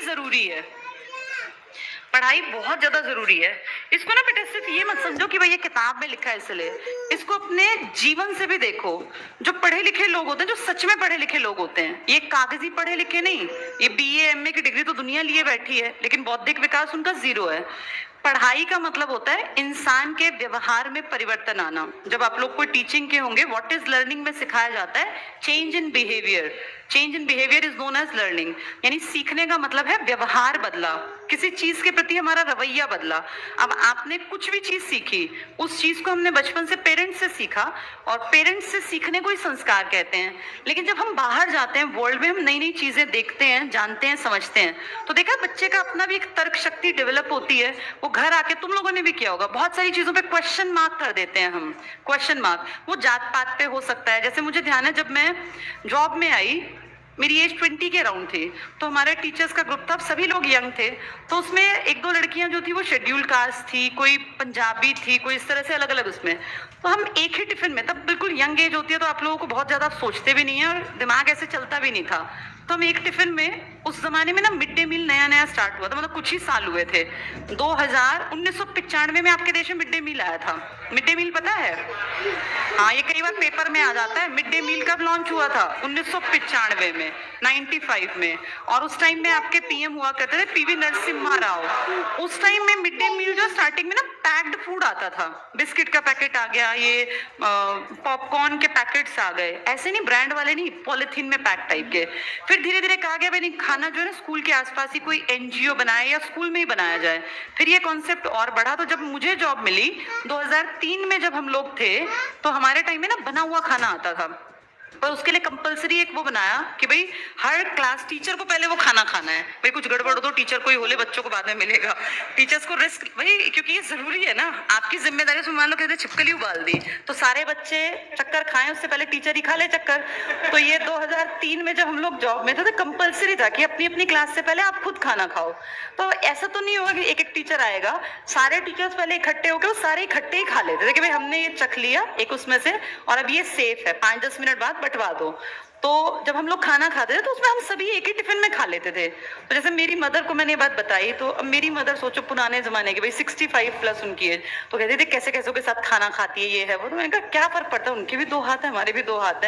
जरूरी है, पढ़ाई बहुत ज्यादा जरूरी है। इसको ना बेटा सिर्फ ये मत समझो कि भाई ये किताब में लिखा है इसलिए, इसको अपने जीवन से भी देखो। जो पढ़े लिखे लोग होते हैं, जो सच में पढ़े लिखे लोग होते हैं, ये कागजी पढ़े लिखे नहीं, ये बीए एमए की डिग्री तो दुनिया लिए बैठी है लेकिन बौद्धिक विकास उनका जीरो है। पढ़ाई का मतलब होता है इंसान के व्यवहार में परिवर्तन आना। जब आप लोग कोई टीचिंग के होंगे, व्हाट इज लर्निंग में सिखाया जाता है change in behaviour. Change in behaviour is known as learning, यानी सीखने का मतलब है व्यवहार बदला, किसी चीज के प्रति हमारा रवैया बदला। अब आपने कुछ भी चीज सीखी, उस चीज को हमने बचपन से पेरेंट्स से सीखा, और पेरेंट्स से सीखने को ही संस्कार कहते हैं। लेकिन जब हम बाहर जाते हैं वर्ल्ड में, हम नई नई चीजें देखते हैं, जानते हैं, समझते हैं, तो देखा बच्चे का अपना भी एक तर्क शक्ति डेवलप होती है। वो घर आके, तुम लोगों ने भी किया होगा, बहुत सारी चीजों पे क्वेश्चन मार्क कर देते हैं हम। क्वेश्चन मार्क वो जात पात पे हो सकता है। जैसे मुझे ध्यान है जब मैं जॉब में आई, मेरी एज 20 के अराउंड थी, तो हमारे टीचर्स का ग्रुप था, सभी लोग यंग थे। तो उसमें एक दो लड़कियां जो थी वो शेड्यूल कास्ट थी, कोई पंजाबी थी, कोई इस तरह से अलग अलग उसमें। तो हम एक ही टिफिन में, तब बिल्कुल यंग एज होती है तो आप लोगों को बहुत ज्यादा सोचते भी नहीं है और दिमाग ऐसे चलता भी नहीं था। तो हम एक टिफिन में, उस जमाने में ना मिड डे मील नया नया स्टार्ट हुआ था, मतलब कुछ ही साल हुए थे। 1995 में आपके देश में मिड डे मील आया था। मिड डे मील पता है? हाँ, ये कई बार पेपर में आ जाता है। मिड डे मील कब लॉन्च हुआ था? 1995 में, 95 में। और उस टाइम में आपके पीएम हुआ करते थे पीवी नरसिम्हा राव। उस टाइम में मिड डे मील जो स्टार्टिंग में ना पैक्ड फूड आता था, बिस्किट का पैकेट आ गया, ये पॉपकॉर्न के पैकेट्स आ गए, ऐसे नहीं, ब्रांड वाले नहीं, पॉलिथीन में पैक टाइप के। फिर धीरे धीरे कहा गया भाई नहीं, खाना जो है ना स्कूल के आसपास ही कोई एनजीओ बनाए या स्कूल में ही बनाया जाए। फिर ये कॉन्सेप्ट और बढ़ा। तो जब मुझे जॉब मिली 2003 में, जब हम लोग थे, तो हमारे टाइम में ना बना हुआ खाना आता था, पर उसके लिए कंपलसरी एक वो बनाया कि भाई हर क्लास टीचर को पहले वो खाना खाना है। भाई कुछ गड़बड़ हो तो टीचर को ही होले, बच्चों को बाद में मिलेगा। टीचर्स को रिस्क भाई, क्योंकि ये जरूरी है ना, आपकी जिम्मेदारी से। मान लो कहते छिपकली उबाल दी तो सारे बच्चे चक्कर खाएं, उससे पहले टीचर ही खा ले चक्कर। तो ये 2003 में जब हम लोग जॉब में थे तो कंपलसरी था कि अपनी अपनी क्लास से पहले आप खुद खाना खाओ। तो ऐसा तो नहीं होगा कि एक एक टीचर आएगा, सारे टीचर्स पहले इकट्ठे होकर वो सारे इकट्ठे ही खा लेते थे कि भाई हमने ये चख लिया एक उसमें से, और अब ये सेफ है, 5-10 मिनट बाद बंटवा दो। तो जब हम लोग खाना खाते थे तो उसमें हम सभी एक ही टिफिन में खा लेते थे। तो जैसे मेरी मदर को मैंने ये बात बताई, तो अब मेरी मदर सोचो पुराने जमाने की, भाई 65 प्लस उनकी एज, तो कहते थे कैसे कैसे के साथ खाना खाती है, ये है वो। तो मैंने कहा क्या फर्क पड़ता है, उनके भी 2 हाथ है, हमारे भी 2 हाथ है।